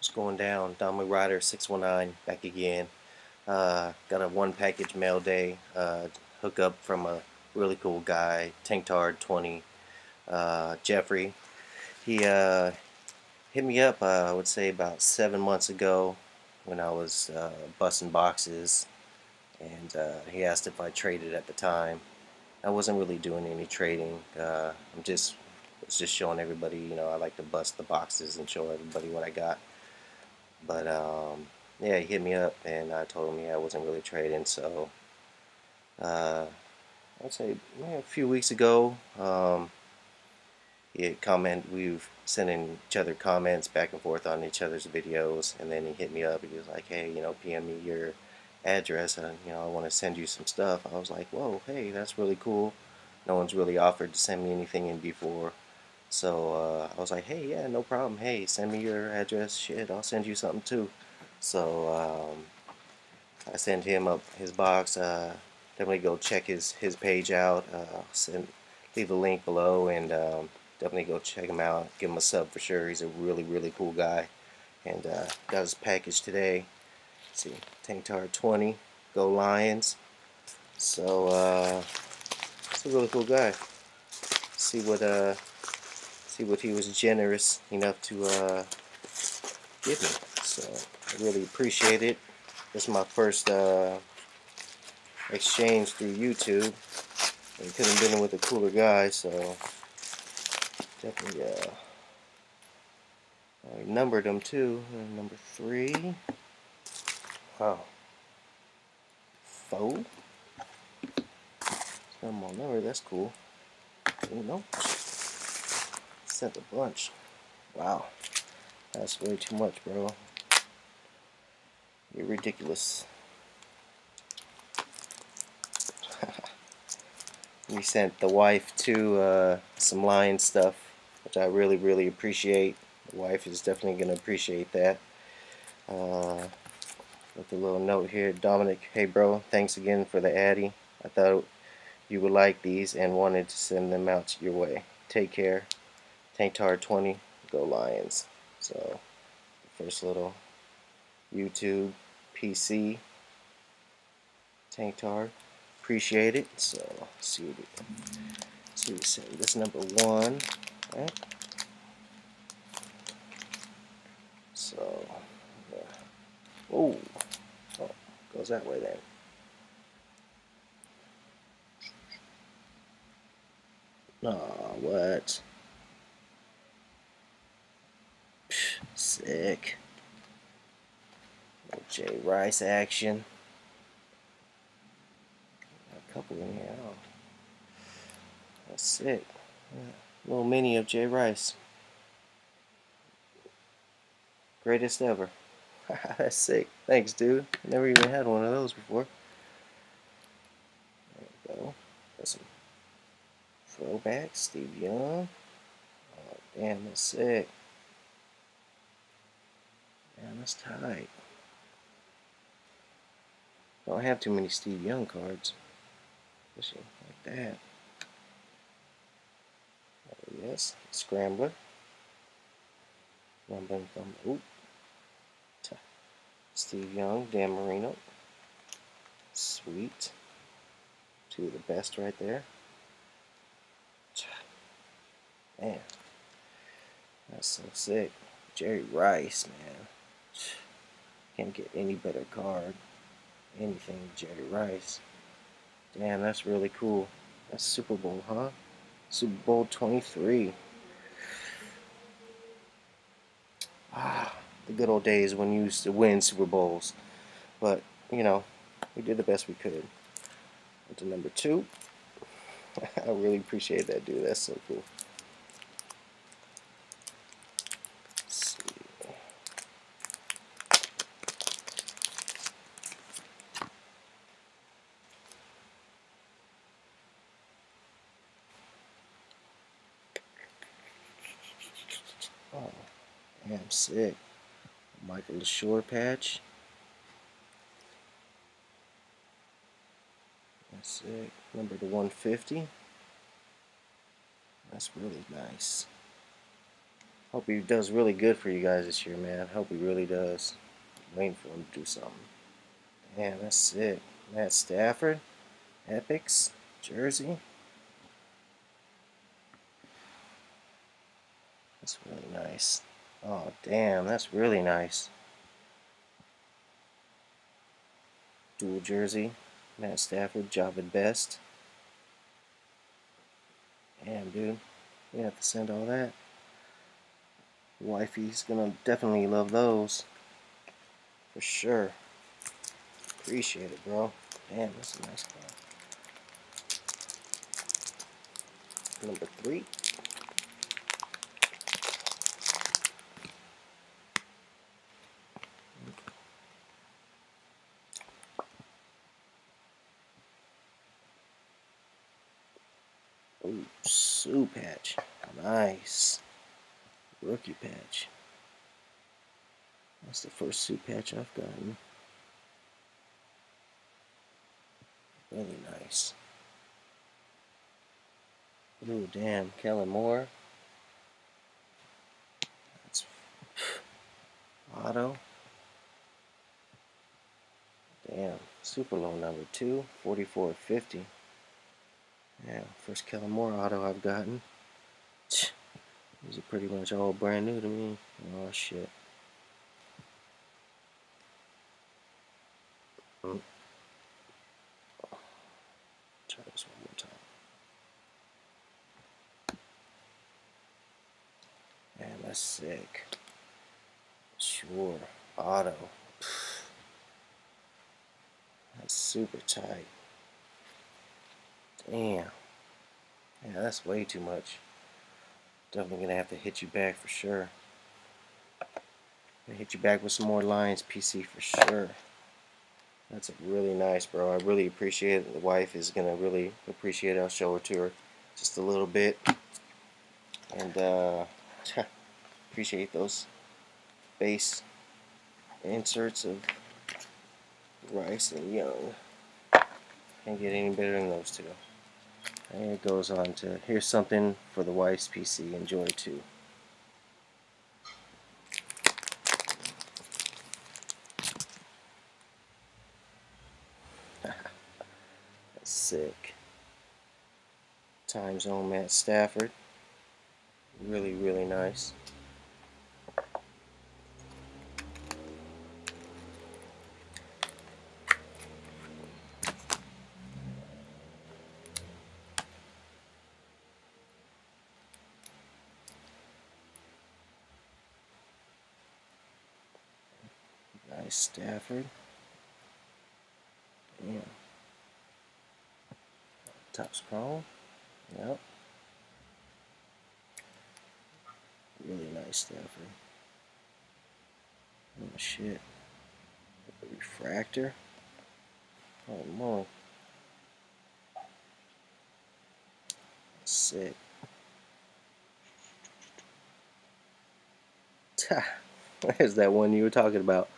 What's going down? Dominic Rider 619 back again. Got a one package Mailday hookup from a really cool guy, TankTard 20, Jeffrey. He hit me up, I would say about 7 months ago when I was busting boxes, and he asked if I traded at the time. I wasn't really doing any trading. Was just showing everybody, I like to bust the boxes and show everybody what I got. But yeah, he hit me up and I told him, yeah, I wasn't really trading. So I'd say a few weeks ago, we've sending each other comments back and forth on each other's videos, and then he hit me up and he was like, hey, PM me your address, and I want to send you some stuff. I was like, whoa, hey, that's really cool. No one's really offered to send me anything in before. So I was like, hey, yeah, no problem. Hey, send me your address. Shit, I'll send you something too. So I sent him up his box. Definitely go check his page out. Leave a link below, and definitely go check him out. Give him a sub for sure. He's a really cool guy. And got his package today. Let's see, TankTard 20. Go Lions. So he's a really cool guy. See what he was generous enough to give me. So I really appreciate it. This is my first exchange through YouTube. And couldn't have been with a cooler guy, so definitely I numbered them too. Number 3. Wow. 4. Some more number, that's cool. Sent a bunch. Wow. That's way too much, bro. You're ridiculous. We sent the wife to some lion stuff, which I really appreciate. The wife is definitely going to appreciate that. With a little note here, Dominic, hey bro, thanks again for the Addy. I thought you would like these and wanted to send them out your way. Take care. TankTard 20, go Lions. So, first little YouTube, PC, TankTard. Appreciate it. So, let's see what we say. This number 1. Right? So, yeah. Oh, goes that way then. Oh, what? Sick. J Rice action. A couple in here. Oh, that's sick. Yeah. Little mini of J Rice. Greatest ever. That's sick. Thanks, dude. Never even had one of those before. There we go. Got some throwback. Steve Young. Oh, damn, that's sick. Damn, that's tight. Don't have too many Steve Young cards. Especially like that. Yes, Scrambler. Oop. Steve Young, Dan Marino. Sweet. Two of the best right there. Man, that's so sick. Jerry Rice, man. Can't get any better card. Anything Jerry Rice. Damn, that's really cool. That's Super Bowl, huh? Super Bowl 23. Ah, the good old days when you used to win Super Bowls. But, we did the best we could. Went to number 2. I really appreciate that, dude. That's so cool. Let's see. Oh, damn, sick. Michael LaShore patch. That's sick. Number to 150. That's really nice. Hope he does really good for you guys this year, man. Hope he really does. Waiting for him to do something. Man, that's sick. Matt Stafford, Epics, jersey. That's really nice. Oh, damn, that's really nice. Dual jersey, Matt Stafford, Javid Best. Damn, dude, we have to send all that. Wifey's gonna definitely love those. For sure. Appreciate it, bro. Damn, that's a nice card. Number 3. Ooh, Sue patch. Nice. Rookie patch. That's the first Sue patch I've gotten. Really nice. Ooh, damn. Kellen Moore. That's auto. Damn. Super low number 2. 44.50. Yeah, first Kellen Moore auto I've gotten. These are pretty much all brand new to me. Oh, shit. Try this one more time. Man, that's sick. Sure. Auto. That's super tight. Damn. Yeah, that's way too much. Definitely gonna have to hit you back for sure. Gonna hit you back with some more lines, PC, for sure. That's really nice, bro. I really appreciate it. The wife is gonna really appreciate it. I'll show her to her just a little bit. And appreciate those base inserts of Rice and Young. Can't get any better than those two. And it goes on to, here's something for the wife's PC. Enjoy too. That's sick. Time Zone Matt Stafford. Really, really nice. Nice Stafford. Yeah. Top scroll. Yep. Really nice Stafford. Oh shit. Refractor. Oh my. Sick. There's that one you were talking about.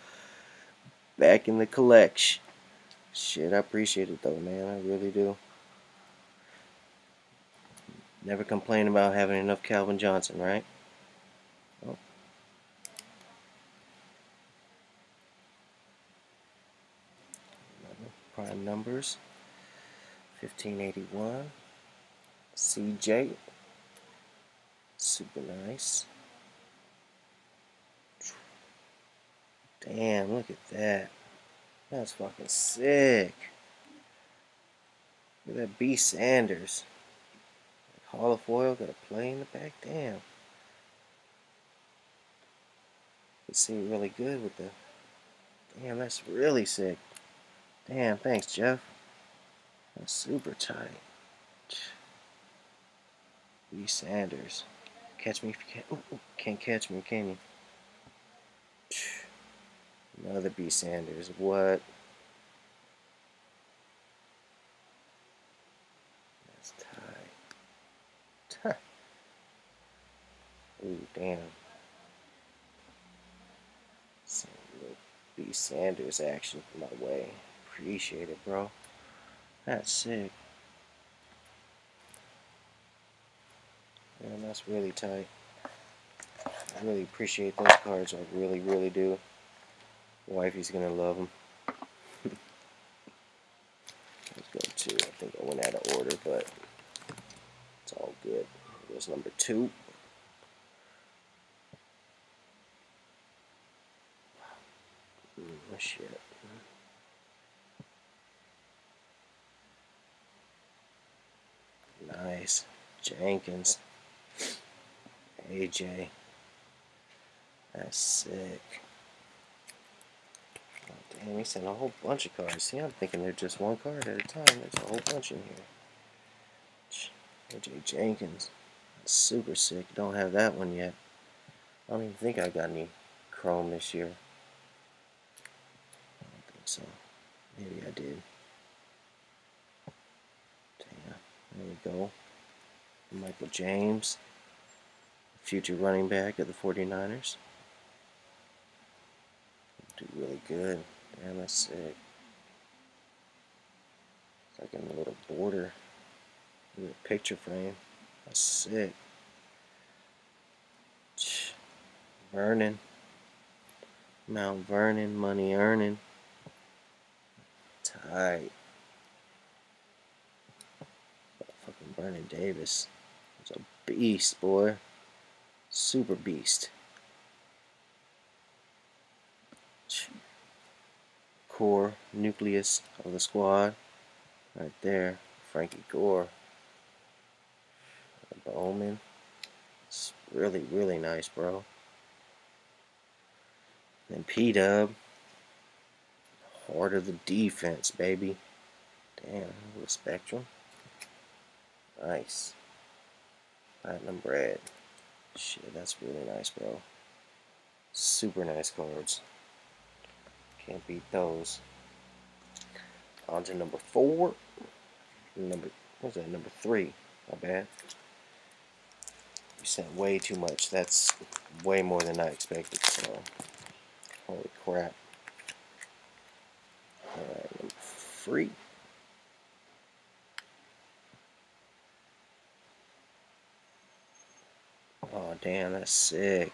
Back in the collection. Shit, I appreciate it though, man. I really do. Never complain about having enough Calvin Johnson, right? Oh. Prime numbers. 1581. CJ. Super nice. Damn, look at that. That's fucking sick. Look at that B. Sanders. Hall of Foil, got a play in the back. Damn. You see it really good with the. Damn, that's really sick. Damn, thanks, Jeff. That's super tight. B. Sanders. Catch me if you can. Ooh, can't catch me, can you? Another B. Sanders. What? That's tight. Ooh, damn. Some little B. Sanders action my way. Appreciate it, bro. That's sick. Man, that's really tight. I really appreciate those cards. I really, really do. Wifey's gonna love them. Let's go to, I think I went out of order, but it's all good. Here's number 2. Oh, shit. Nice. Jenkins. AJ. That's sick. Oh, damn, he sent a whole bunch of cards. See, I'm thinking they're just one card at a time. There's a whole bunch in here. AJ Jenkins. That's super sick. Don't have that one yet. I don't even think I got any Chrome this year. I don't think so. Maybe I did. Damn. There we go. Michael James. Future running back of the 49ers. Do really good. Damn, that's sick. It's like in a little border. With a picture frame. That's sick. Vernon. Mount Vernon, money earning. Tight. Fucking Vernon Davis. He's a beast, boy. Super beast. Core, nucleus of the squad. Right there. Frankie Gore. Bowman. It's really, really nice, bro. Then P-Dub. Heart of the defense, baby. Damn, a little spectrum. Nice. Platinum bread. Shit, that's really nice, bro. Super nice cards. Can't beat those. On to number 4. What's that? Number 3. My bad. You sent way too much. That's way more than I expected, so holy crap. Alright, number 3. Oh damn, that's sick.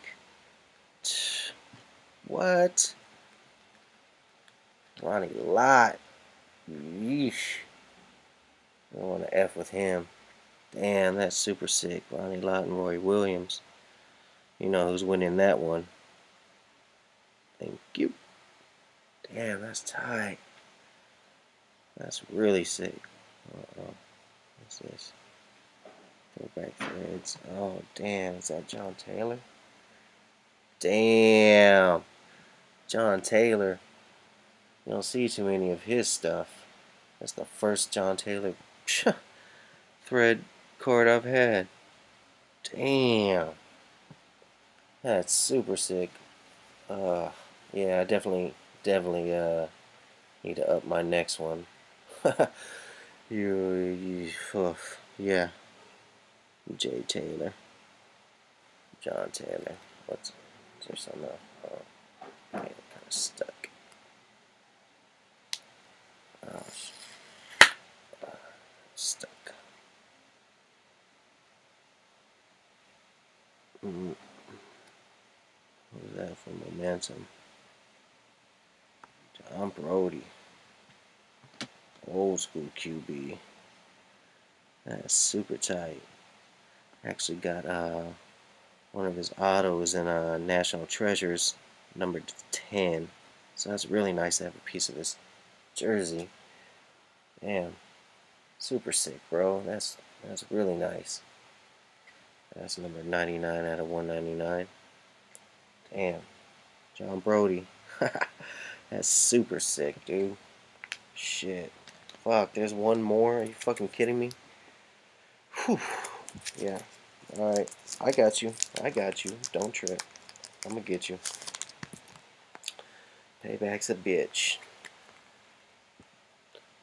What? Ronnie Lott. Yeesh. I don't want to F with him. Damn, that's super sick. Ronnie Lott and Roy Williams. You know who's winning that one. Thank you. Damn, that's tight. That's really sick. Uh-oh. What's this? Throwback threads. Oh, damn. Is that John Taylor? Damn. John Taylor. You don't see too many of his stuff. That's the first John Taylor thread card I've had. Damn. That's super sick. Yeah, I definitely need to up my next one. Yeah. Jay Taylor. John Taylor. Is there something else? Oh, okay, kind of stuck. Oh, stuck. What was that for momentum? Tom Brody. Old school QB. That's super tight. Actually got one of his autos in National Treasures, number 10. So that's really nice to have a piece of his jersey. Damn. Super sick, bro. That's really nice. That's number 99 out of 199. Damn. John Brody. That's super sick, dude. Shit. Fuck, there's one more? Are you fucking kidding me? Whew. Yeah. Alright. I got you. I got you. Don't trip. I'm gonna get you. Payback's a bitch.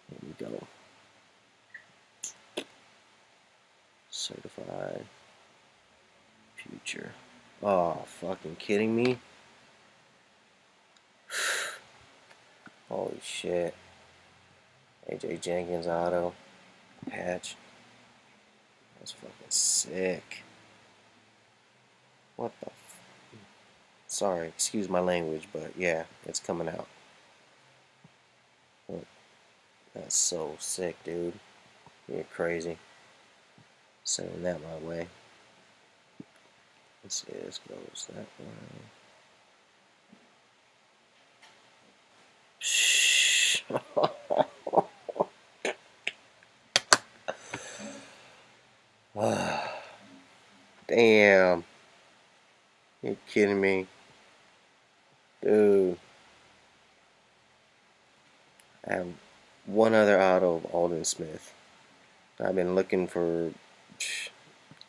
Here we go. Certified. Future. Oh, fucking kidding me? Holy shit. AJ Jenkins auto. Patch. That's fucking sick. What the Sorry, excuse my language, but yeah, it's coming out. Look, that's so sick, dude. You're crazy. Sending that my way. Let's see, this goes that way. Shh. Damn. You're kidding me. Dude. I have one other auto of Alden Smith. I've been looking for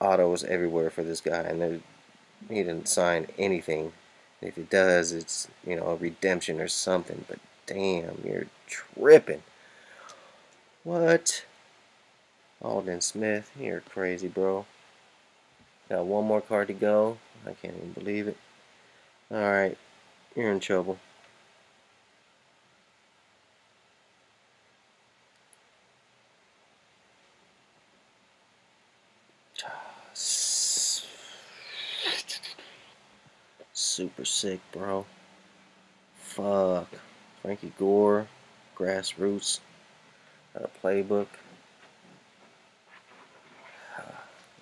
autos everywhere for this guy, and he didn't sign anything. If he does, it's, you know, a redemption or something. But damn, you're tripping. What? Alden Smith, you're crazy, bro. Got one more card to go. I can't even believe it. Alright, you're in trouble. Super sick, bro. Fuck. Frankie Gore, Grassroots, got a playbook.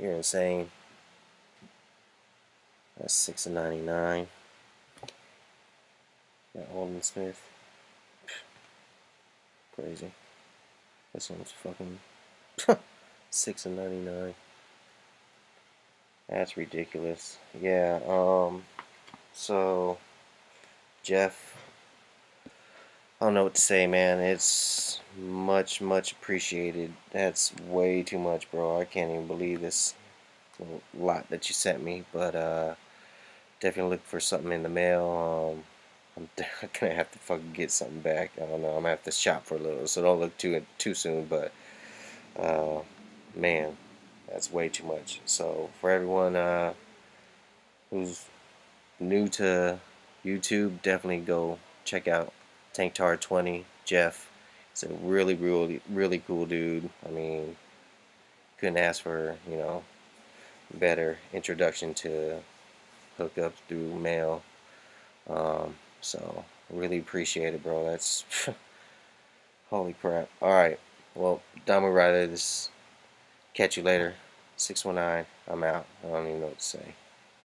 You're insane. That's 6/99. Got Alden Smith. Crazy. This one's fucking 6/99. That's ridiculous. Yeah. So Jeff, I don't know what to say, man. It's much appreciated. That's way too much, bro. I can't even believe this lot that you sent me. But definitely look for something in the mail. I'm gonna have to fucking get something back. I don't know. I'm gonna have to shop for a little, so don't look too soon. But man, that's way too much. So for everyone who's new to YouTube, definitely go check out TankTard 20. Jeff, he's a really cool dude. I mean, couldn't ask for, you know, better introduction to hookups through mail. So really appreciate it, bro. That's holy crap. All right, well, Diamond Rider, this catch you later. 619. I'm out. I don't even know what to say.